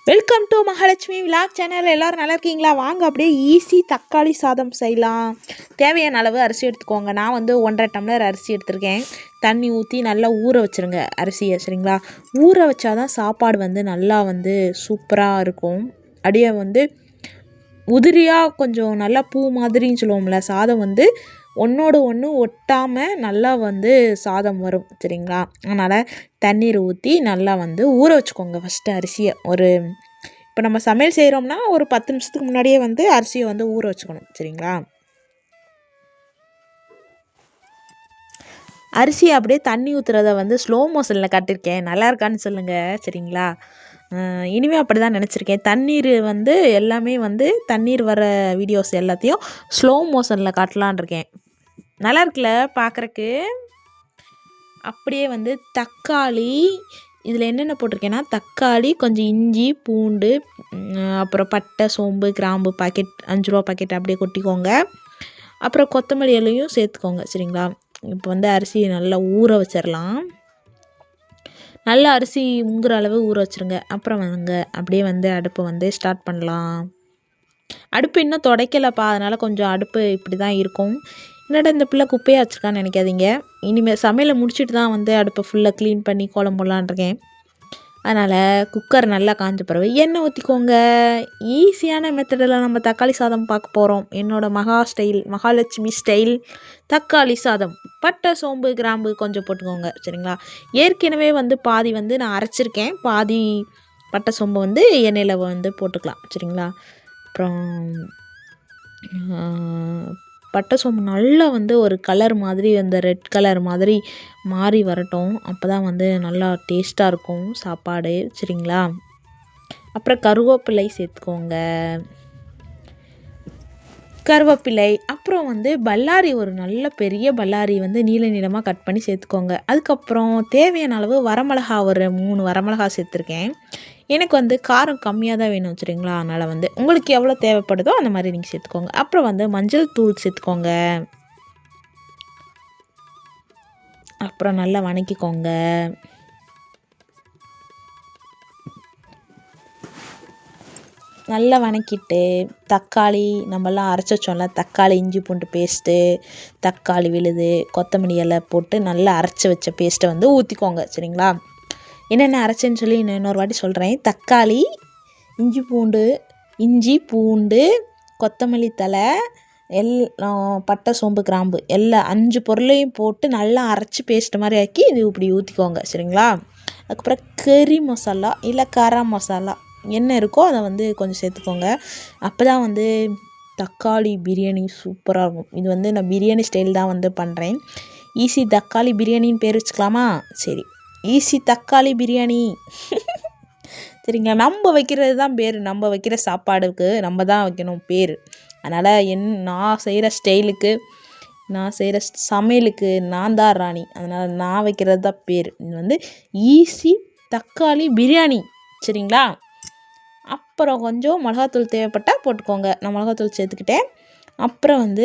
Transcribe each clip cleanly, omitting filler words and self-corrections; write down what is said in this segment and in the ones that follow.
Welcome to Mahalakshmi vlog channel. எல்லோரும் நல்லா இருக்கீங்களா? வாங்க அப்படியே ஈஸி தக்காளி சாதம் செய்யலாம். தேவையான அளவு அரிசி எடுத்துக்கோங்க. நான் 1.5 டம்ளர் அரிசி எடுத்திருக்கேன். தண்ணி ஊற்றி நல்லா ஊற வச்சுருங்க அரிசியை, சரிங்களா? ஊற வச்சாதான் சாப்பாடு நல்லா சூப்பராக இருக்கும். அப்படியே உதிரியாக கொஞ்சம் நல்லா பூ மாதிரின்னு சொல்லுவோம்ல, சாதம் ஒன்றோடு ஒன்று ஒட்டாமல் நல்லா சாதம் வரும், சரிங்களா? அதனால் தண்ணீர் ஊற்றி நல்லா ஊற வச்சுக்கோங்க ஃபஸ்ட்டு அரிசியை. இப்போ நம்ம சமையல் செய்கிறோம்னா ஒரு 10 நிமிஷத்துக்கு முன்னாடியே அரிசியை ஊற வச்சுக்கணும், சரிங்களா? அரிசியை அப்படியே தண்ணி ஊற்றுறத ஸ்லோ மோஷனில் காட்டியிருக்கேன். நல்லா இருக்கான்னு சொல்லுங்கள், சரிங்களா? இனிமேல் அப்படி தான் நினச்சிருக்கேன். தண்ணீர் எல்லாமே தண்ணீர் வர வீடியோஸ் எல்லாத்தையும் ஸ்லோ மோஷனில் காட்டலான் இருக்கேன். நல்லா இருக்குல்ல பார்க்குறக்கு? அப்படியே தக்காளி, இதில் என்னென்ன போட்டிருக்கேன்னா தக்காளி, கொஞ்சம் இஞ்சி, பூண்டு, அப்புறம் பட்டை, சோம்பு, கிராம்பு பாக்கெட் 5 ரூபா பாக்கெட் அப்படியே கொட்டிக்கோங்க. அப்புறம் கொத்தமல்லி இலையும் சேர்த்துக்கோங்க, சரிங்களா? இப்போ அரிசியை நல்லா ஊற வச்சிடலாம். நல்லா அரிசி முங்குற அளவு ஊற வச்சுருங்க. அப்புறம் அப்படியே அடுப்பை ஸ்டார்ட் பண்ணலாம். அடுப்பு இன்னும் துடைக்கலப்பா, அதனால் கொஞ்சம் அடுப்பு இப்படி தான் இருக்கும். என்னடா இந்த பிள்ளை குப்பையாக வச்சுருக்கான்னு நினைக்காதீங்க. இனிமேல் சமையலை முடிச்சுட்டு தான் அடுப்பை ஃபுல்லாக க்ளீன் பண்ணி கோலம் போடலான் இருக்கேன். அதனால் குக்கர் நல்லா காஞ்ச பிறகு எண்ணெய் ஊற்றிக்கோங்க. ஈஸியான மெத்தடில் நம்ம தக்காளி சாதம் பார்க்க போகிறோம். என்னோடய மகாலட்சுமி ஸ்டைல் தக்காளி சாதம். பட்டை, சோம்பு, கிராம்பு கொஞ்சம் போட்டுக்கோங்க, சரிங்களா? ஏற்கனவே பாதி நான் அரைச்சிருக்கேன். பாதி பட்டை சோம்பு எண்ணெயில் போட்டுக்கலாம், சரிங்களா? அப்புறம் பட்டை சோம்பு நல்லா ஒரு கலர் மாதிரி, அந்த ரெட் கலர் மாதிரி மாறி வரட்டும். அப்போ தான் நல்லா டேஸ்ட்டாக இருக்கும் சாப்பாடு, சரிங்களா? அப்புறம் கருவேப்பிலை சேர்த்துக்கோங்க. கருவேப்பிலை, அப்புறம் பல்லாரி, ஒரு நல்ல பெரிய பல்லாரி நீள நீளமாக கட் பண்ணி சேர்த்துக்கோங்க. அதுக்கப்புறம் தேவையான அளவு வரமிளகா, ஒரு 3 வரமிளகா சேர்த்துருக்கேன். எனக்கு காரம் கம்மியாக தான் வேணும், சரிங்களா? அதனால் உங்களுக்கு எவ்வளோ தேவைப்படுதோ அந்த மாதிரி நீங்கள் சேர்த்துக்கோங்க. அப்புறம் மஞ்சள் தூள் சேர்த்துக்கோங்க. அப்புறம் நல்லா வணக்கிக்கோங்க. நல்லா வணக்கிட்டு தக்காளி, நம்மலாம் அரைச்சி வச்சோம்ல, தக்காளி, இஞ்சி பூண்டு பேஸ்ட்டு, தக்காளி விழுது, கொத்தமல்லி இலை போட்டு நல்லா அரைச்சி வச்ச பேஸ்ட்டை ஊற்றிக்கோங்க, சரிங்களா? என்னென்ன அரைச்சேன்னு சொல்லி இன்னொரு வாட்டி சொல்கிறேன். தக்காளி, இஞ்சி பூண்டு, கொத்தமல்லி தழை, பட்டை, சோம்பு, கிராம்பு எல்லா 5 பொருளையும் போட்டு நல்லா அரைச்சி பேஸ்ட் மாதிரி ஆக்கி இது இப்படி ஊற்றிக்கோங்க, சரிங்களா? அதுக்கப்புறம் கறி மசாலா இல்லை கரம் மசாலா என்ன இருக்கோ அதை கொஞ்சம் சேர்த்துக்கோங்க. அப்போ தான் தக்காளி பிரியாணி சூப்பராக இருக்கும். இது நான் பிரியாணி ஸ்டைல் தான் பண்ணுறேன். ஈஸி தக்காளி பிரியாணின்னு பேர் வச்சுக்கலாமா? சரி, ஈஸி தக்காளி பிரியாணி. சரிங்களா? நம்ம வைக்கிறது தான் பேர். நம்ம வைக்கிற சாப்பாடுக்கு நம்ம தான் வைக்கணும் பேர். அதனால் நான் செய்கிற ஸ்டைலுக்கு, நான் செய்கிற சமையலுக்கு நான் தான் ராணி. அதனால் நான் வைக்கிறது தான் பேர். இது ஈஸி தக்காளி பிரியாணி, சரிங்களா? அப்புறம் கொஞ்சம் மிளகாத்தூள் தேவைப்பட்டால் போட்டுக்கோங்க. நான் மிளகாத்தூள் சேர்த்துக்கிட்டேன். அப்புறம்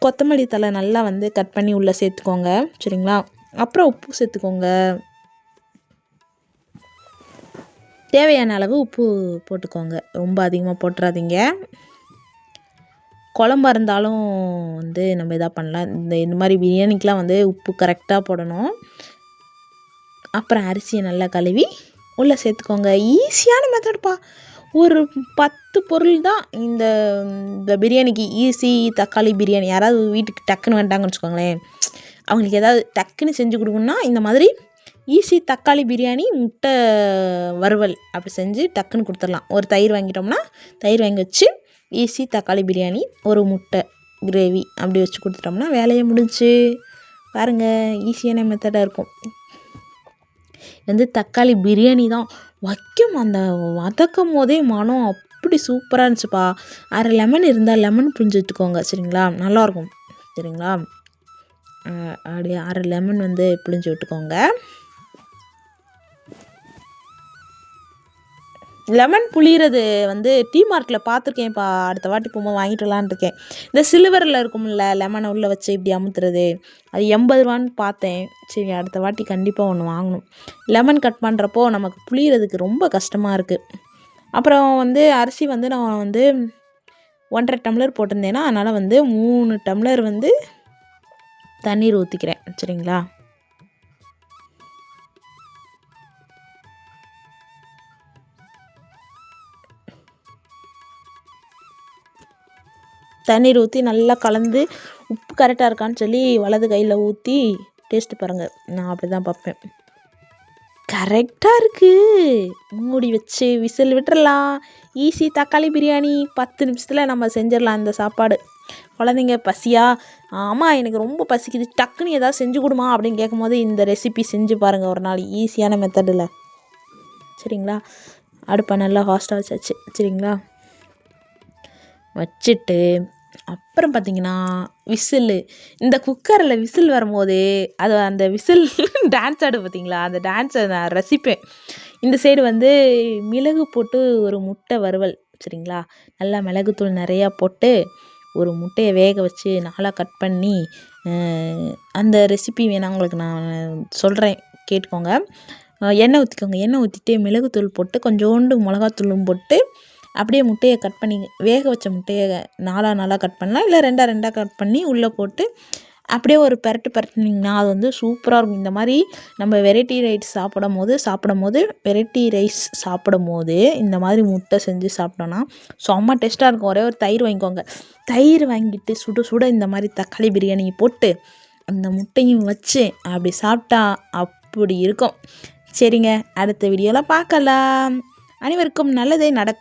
கொத்தமல்லி தழை நல்லா கட் பண்ணி உள்ளே சேர்த்துக்கோங்க, சரிங்களா? அப்புறம் உப்பு சேர்த்துக்கோங்க. தேவையான அளவு உப்பு போட்டுக்கோங்க. ரொம்ப அதிகமாக போட்டுறாதீங்க. குழம்பா இருந்தாலும் நம்ம இதாக பண்ணலாம். இந்த மாதிரி பிரியாணிக்கெலாம் உப்பு கரெக்டாக போடணும். அப்புறம் அரிசியை நல்லா கழுவி உள்ளே சேர்த்துக்கோங்க. ஈஸியான மெத்தட்ப்பா. ஒரு 10 பொருள் தான் இந்த பிரியாணிக்கு. ஈஸி தக்காளி பிரியாணி. யாராவது வீட்டுக்கு டக்குன்னு வந்துட்டாங்கன்னு வச்சுக்கோங்களேன், அவங்களுக்கு ஏதாவது டக்குன்னு செஞ்சு கொடுக்கணுன்னா இந்த மாதிரி ஈஸி தக்காளி பிரியாணி, முட்டை வறுவல் அப்படி செஞ்சு டக்குன்னு கொடுத்துடலாம். ஒரு தயிர் வாங்கிட்டோம்னா தயிர் வாங்கி வச்சு ஈஸி தக்காளி பிரியாணி, ஒரு முட்டை கிரேவி அப்படி வச்சு கொடுத்துட்டோம்னா வேலையை முடிஞ்சு. பாருங்கள், ஈஸியான மெத்தடாக இருக்கும். தக்காளி பிரியாணி தான் வைக்கும். அந்த வதக்கும் போதே மனம் அப்படி சூப்பராக இருந்துச்சுப்பா. அரை லெமன் இருந்தால் லெமன் புழிஞ்சு விட்டுக்கோங்க, சரிங்களா? நல்லாயிருக்கும், சரிங்களா? அப்படியே அரை லெமன் புழிஞ்சு விட்டுக்கோங்க. லெமன் புளிகிறது டீ மார்ட்டில் பார்த்துருக்கேன்ப்பா. அடுத்த வாட்டி போகும்போது வாங்கிட்டு வரலான்னு இருக்கேன். இந்த சில்வரில் இருக்கும்ல, லெமனை உள்ளே வச்சு இப்படி அமுத்துறது, அது 80 ரூபான்னு பார்த்தேன். சரி, அடுத்த வாட்டி கண்டிப்பாக ஒன்று வாங்கணும். லெமன் கட் பண்ணுறப்போ நமக்கு புளியறதுக்கு ரொம்ப கஷ்டமாக இருக்குது. அப்புறம் வந்து அரிசி வந்து நான் வந்து 1.5 டம்ளர் போட்டிருந்தேன்னா, அதனால் வந்து 3 டம்ளர் வந்து தண்ணீர் ஊற்றிக்கிறேன். சரிங்களா? தண்ணீர் ஊற்றி நல்லா கலந்து உப்பு கரெக்டாக இருக்கான்னு சொல்லி வலது கையில் ஊற்றி டேஸ்ட்டு பாருங்கள். நான் அப்படி தான் பார்ப்பேன். கரெக்டாக இருக்குது. மூடி வச்சு விசில் விட்டுறலாம். ஈஸி தக்காளி பிரியாணி 10 நிமிஷத்தில் நம்ம செஞ்சிடலாம் இந்த சாப்பாடு. குழந்தைங்க பசியா, ஆமாம் எனக்கு ரொம்ப பசிக்குது, டக்குன்னு ஏதாவது செஞ்சு கொடுமா அப்படின்னு கேட்கும்போது இந்த ரெசிபி செஞ்சு பாருங்கள் ஒரு நாள், ஈஸியான மெத்தடில். சரிங்களா? அடுப்பை நல்லா ஃபாஸ்ட்டாக வச்சாச்சு. சரிங்களா? வச்சுட்டு அப்புறம் பார்த்திங்கன்னா விசில், இந்த குக்கரில் விசில் வரும்போது அது அந்த விசில் டான்ஸ் ஆடு பார்த்திங்களா, அந்த டான்ஸை நான் ரசிப்பேன். இந்த சைடு வந்து மிளகு போட்டு ஒரு முட்டை வறுவல். சரிங்களா? நல்லா மிளகுத்தூள் நிறையா போட்டு ஒரு முட்டையை வேக வச்சு நாளாக கட் பண்ணி, அந்த ரெசிபி வேணால் உங்களுக்கு நான் சொல்கிறேன், கேட்டுக்கோங்க. எண்ணெய் ஊற்றிக்கோங்க. எண்ணெய் ஊற்றிட்டு மிளகுத்தூள் போட்டு கொஞ்சோண்டு மிளகாத்தூளும் போட்டு அப்படியே முட்டையை கட் பண்ணி, வேக வச்ச முட்டையை நாலாக கட் பண்ணலாம், இல்லை ரெண்டாக கட் பண்ணி உள்ளே போட்டு அப்படியே ஒரு பரட்டினீங்கன்னா அது வந்து சூப்பராக இருக்கும். இந்த மாதிரி நம்ம வெரைட்டி ரைஸ் வெரைட்டி ரைஸ் சாப்பிடும் போது இந்த மாதிரி முட்டை செஞ்சு சாப்பிட்டோன்னா செம்ம டேஸ்ட்டாக இருக்கும். ஒரே ஒரு தயிர் வாங்கிக்கோங்க. தயிர் வாங்கிட்டு சுட சுட இந்த மாதிரி தக்காளி பிரியாணி போட்டு அந்த முட்டையும் வச்சு அப்படி சாப்பிட்டா அப்படி இருக்கும். சரிங்க, அடுத்த வீடியோவில் பார்க்கலாம். அனைவருக்கும் நல்லதே நடக்கும்.